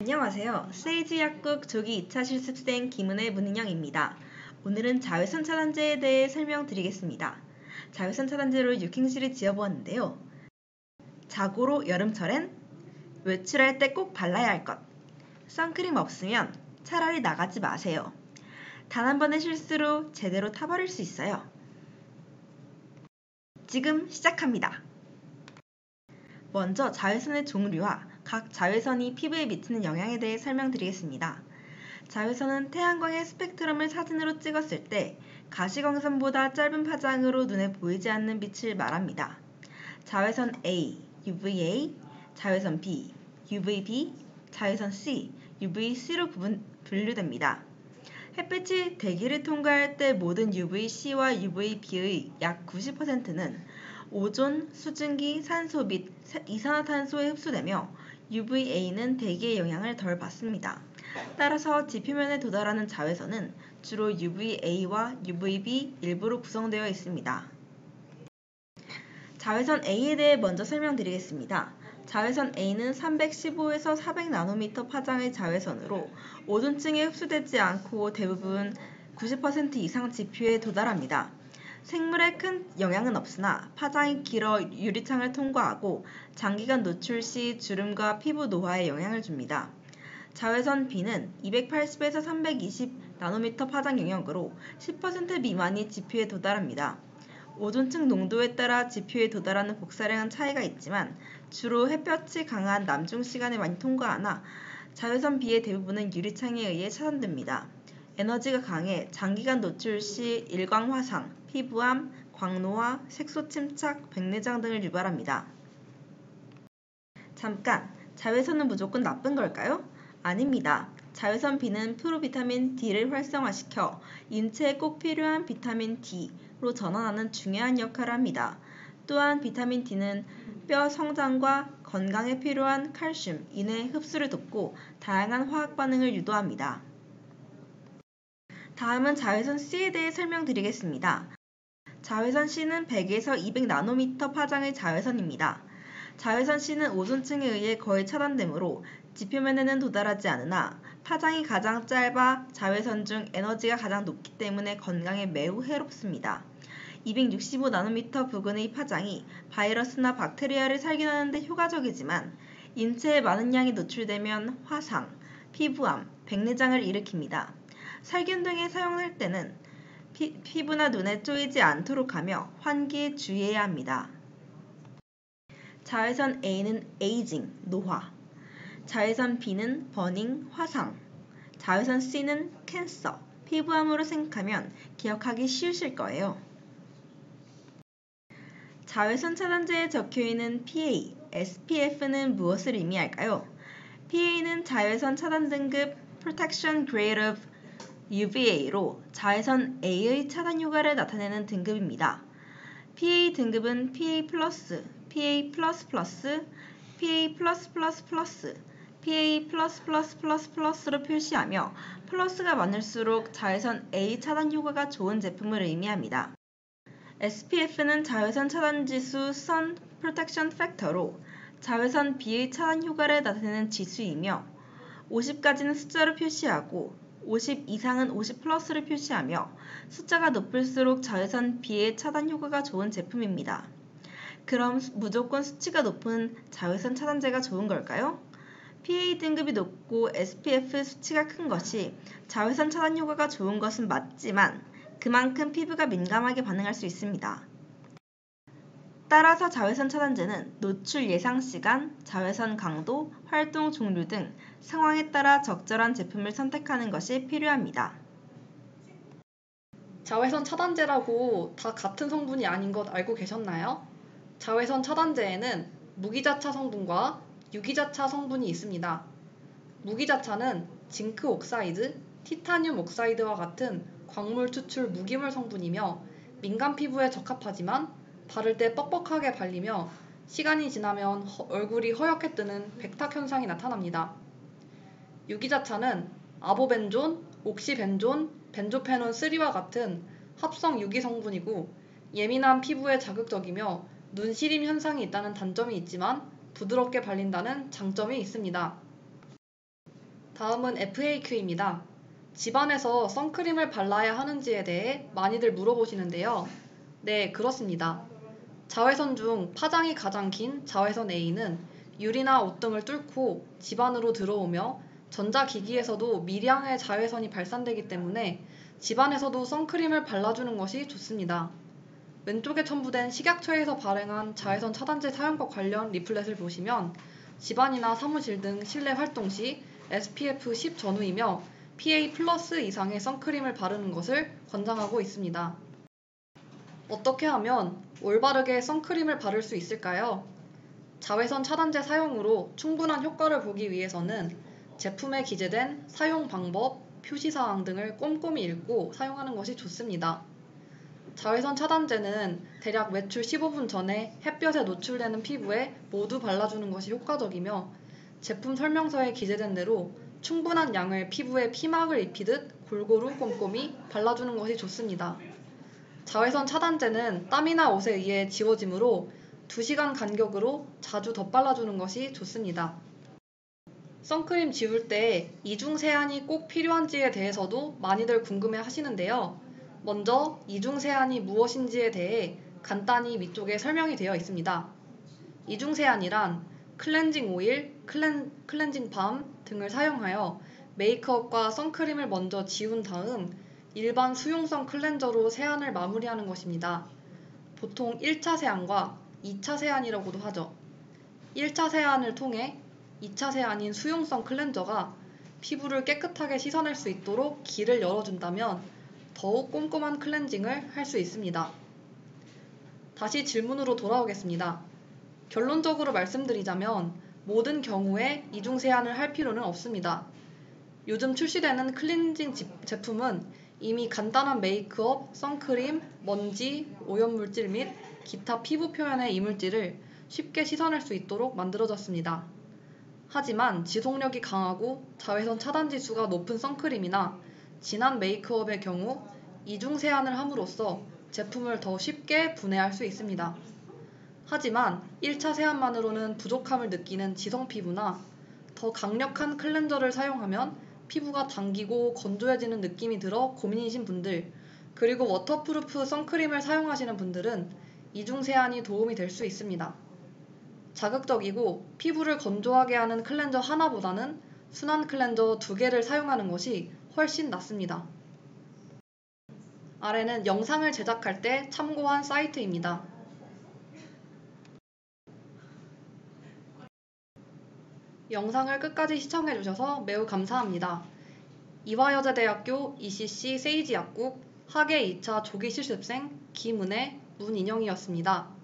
안녕하세요. 세이지 약국 조기 2차 실습생 김은혜 문은영입니다. 오늘은 자외선 차단제에 대해 설명드리겠습니다. 자외선 차단제로 6행시를 지어보았는데요. 자고로 여름철엔 외출할 때 꼭 발라야 할 것. 선크림 없으면 차라리 나가지 마세요. 단 한 번의 실수로 제대로 타버릴 수 있어요. 지금 시작합니다. 먼저 자외선의 종류와 각 자외선이 피부에 미치는 영향에 대해 설명드리겠습니다. 자외선은 태양광의 스펙트럼을 사진으로 찍었을 때 가시광선보다 짧은 파장으로 눈에 보이지 않는 빛을 말합니다. 자외선 A, UVA, 자외선 B, UVB, 자외선 C, UVC로 분류됩니다. 햇빛이 대기를 통과할 때 모든 UVC와 UVB의 약 90%는 오존, 수증기, 산소 및 이산화탄소에 흡수되며 UVA는 대기의 영향을 덜 받습니다. 따라서 지표면에 도달하는 자외선은 주로 UVA와 UVB 일부로 구성되어 있습니다. 자외선 A에 대해 먼저 설명드리겠습니다. 자외선 A는 315에서 400나노미터 파장의 자외선으로 오존층에 흡수되지 않고 대부분 90% 이상 지표에 도달합니다. 생물에 큰 영향은 없으나 파장이 길어 유리창을 통과하고 장기간 노출 시 주름과 피부 노화에 영향을 줍니다. 자외선 B는 280에서 320나노미터 파장 영역으로 10% 미만이 지표에 도달합니다. 오존층 농도에 따라 지표에 도달하는 복사량은 차이가 있지만 주로 햇볕이 강한 남중 시간에 많이 통과하나 자외선 B의 대부분은 유리창에 의해 차단됩니다. 에너지가 강해 장기간 노출 시 일광 화상, 피부암, 광노화, 색소 침착, 백내장 등을 유발합니다. 잠깐, 자외선은 무조건 나쁜 걸까요? 아닙니다. 자외선 B는 프로비타민 D를 활성화시켜 인체에 꼭 필요한 비타민 D로 전환하는 중요한 역할을 합니다. 또한 비타민 D는 뼈 성장과 건강에 필요한 칼슘, 인의 흡수를 돕고 다양한 화학 반응을 유도합니다. 다음은 자외선 C에 대해 설명드리겠습니다. 자외선 C는 100에서 200나노미터 파장의 자외선입니다. 자외선 C는 오존층에 의해 거의 차단되므로 지표면에는 도달하지 않으나 파장이 가장 짧아 자외선 중 에너지가 가장 높기 때문에 건강에 매우 해롭습니다. 265나노미터 부근의 파장이 바이러스나 박테리아를 살균하는 데 효과적이지만 인체에 많은 양이 노출되면 화상, 피부암, 백내장을 일으킵니다. 살균 등에 사용할 때는 피부나 눈에 쪼이지 않도록 하며 환기에 주의해야 합니다. 자외선 A는 에이징, 노화, 자외선 B는 버닝, 화상, 자외선 C는 캔서, 피부암으로 생각하면 기억하기 쉬우실 거예요. 자외선 차단제에 적혀있는 PA, SPF는 무엇을 의미할까요? PA는 자외선 차단 등급 Protection Grade of UVA로 자외선 A의 차단 효과를 나타내는 등급입니다. PA 등급은 PA+, PA++, PA+++, PA+++++로 표시하며 플러스가 많을수록 자외선 A 차단 효과가 좋은 제품을 의미합니다. SPF는 자외선 차단 지수 Sun Protection Factor로 자외선 B의 차단 효과를 나타내는 지수이며 50까지는 숫자로 표시하고 50 이상은 50+를 표시하며 숫자가 높을수록 자외선 B의 차단 효과가 좋은 제품입니다. 그럼 무조건 수치가 높은 자외선 차단제가 좋은 걸까요? PA 등급이 높고 SPF 수치가 큰 것이 자외선 차단 효과가 좋은 것은 맞지만 그만큼 피부가 민감하게 반응할 수 있습니다. 따라서 자외선 차단제는 노출 예상 시간, 자외선 강도, 활동 종류 등 상황에 따라 적절한 제품을 선택하는 것이 필요합니다. 자외선 차단제라고 다 같은 성분이 아닌 것 알고 계셨나요? 자외선 차단제에는 무기자차 성분과 유기자차 성분이 있습니다. 무기자차는 징크 옥사이드, 티타늄 옥사이드와 같은 광물 추출 무기물 성분이며 민감 피부에 적합하지만 바를 때 뻑뻑하게 발리며 시간이 지나면 얼굴이 허옇게 뜨는 백탁 현상이 나타납니다. 유기자차는 아보벤존, 옥시벤존, 벤조페논 3와 같은 합성 유기 성분이고 예민한 피부에 자극적이며 눈 시림 현상이 있다는 단점이 있지만 부드럽게 발린다는 장점이 있습니다. 다음은 FAQ입니다. 집안에서 선크림을 발라야 하는지에 대해 많이들 물어보시는데요. 네, 그렇습니다. 자외선 중 파장이 가장 긴 자외선 A는 유리나 옷 등을 뚫고 집안으로 들어오며 전자기기에서도 미량의 자외선이 발산되기 때문에 집안에서도 선크림을 발라주는 것이 좋습니다. 왼쪽에 첨부된 식약처에서 발행한 자외선 차단제 사용법 관련 리플렛을 보시면 집안이나 사무실 등 실내 활동 시 SPF 10 전후이며 PA+ 이상의 선크림을 바르는 것을 권장하고 있습니다. 어떻게 하면 올바르게 선크림을 바를 수 있을까요? 자외선 차단제 사용으로 충분한 효과를 보기 위해서는 제품에 기재된 사용 방법, 표시사항 등을 꼼꼼히 읽고 사용하는 것이 좋습니다. 자외선 차단제는 대략 외출 15분 전에 햇볕에 노출되는 피부에 모두 발라주는 것이 효과적이며 제품 설명서에 기재된 대로 충분한 양을 피부에 피막을 입히듯 골고루 꼼꼼히 발라주는 것이 좋습니다. 자외선 차단제는 땀이나 옷에 의해 지워지므로 2시간 간격으로 자주 덧발라주는 것이 좋습니다. 선크림 지울 때 이중 세안이 꼭 필요한지에 대해서도 많이들 궁금해 하시는데요. 먼저 이중 세안이 무엇인지에 대해 간단히 위쪽에 설명이 되어 있습니다. 이중 세안이란 클렌징 오일, 클렌징 밤 등을 사용하여 메이크업과 선크림을 먼저 지운 다음 일반 수용성 클렌저로 세안을 마무리하는 것입니다. 보통 1차 세안과 2차 세안이라고도 하죠. 1차 세안을 통해 2차 세안인 수용성 클렌저가 피부를 깨끗하게 씻어낼 수 있도록 길을 열어준다면 더욱 꼼꼼한 클렌징을 할 수 있습니다. 다시 질문으로 돌아오겠습니다. 결론적으로 말씀드리자면 모든 경우에 이중 세안을 할 필요는 없습니다. 요즘 출시되는 클렌징 제품은 이미 간단한 메이크업, 선크림, 먼지, 오염물질 및 기타 피부 표면의 이물질을 쉽게 씻어낼 수 있도록 만들어졌습니다. 하지만 지속력이 강하고 자외선 차단 지수가 높은 선크림이나 진한 메이크업의 경우 이중 세안을 함으로써 제품을 더 쉽게 분해할 수 있습니다. 하지만 1차 세안만으로는 부족함을 느끼는 지성 피부나 더 강력한 클렌저를 사용하면 피부가 당기고 건조해지는 느낌이 들어 고민이신 분들, 그리고 워터프루프 선크림을 사용하시는 분들은 이중 세안이 도움이 될 수 있습니다. 자극적이고 피부를 건조하게 하는 클렌저 하나보다는 순한 클렌저 2개를 사용하는 것이 훨씬 낫습니다. 아래는 영상을 제작할 때 참고한 사이트입니다. 영상을 끝까지 시청해주셔서 매우 감사합니다. 이화여자대학교 ECC 세이지 약국 학예 2차 조기 실습생 김은혜, 문인영이었습니다.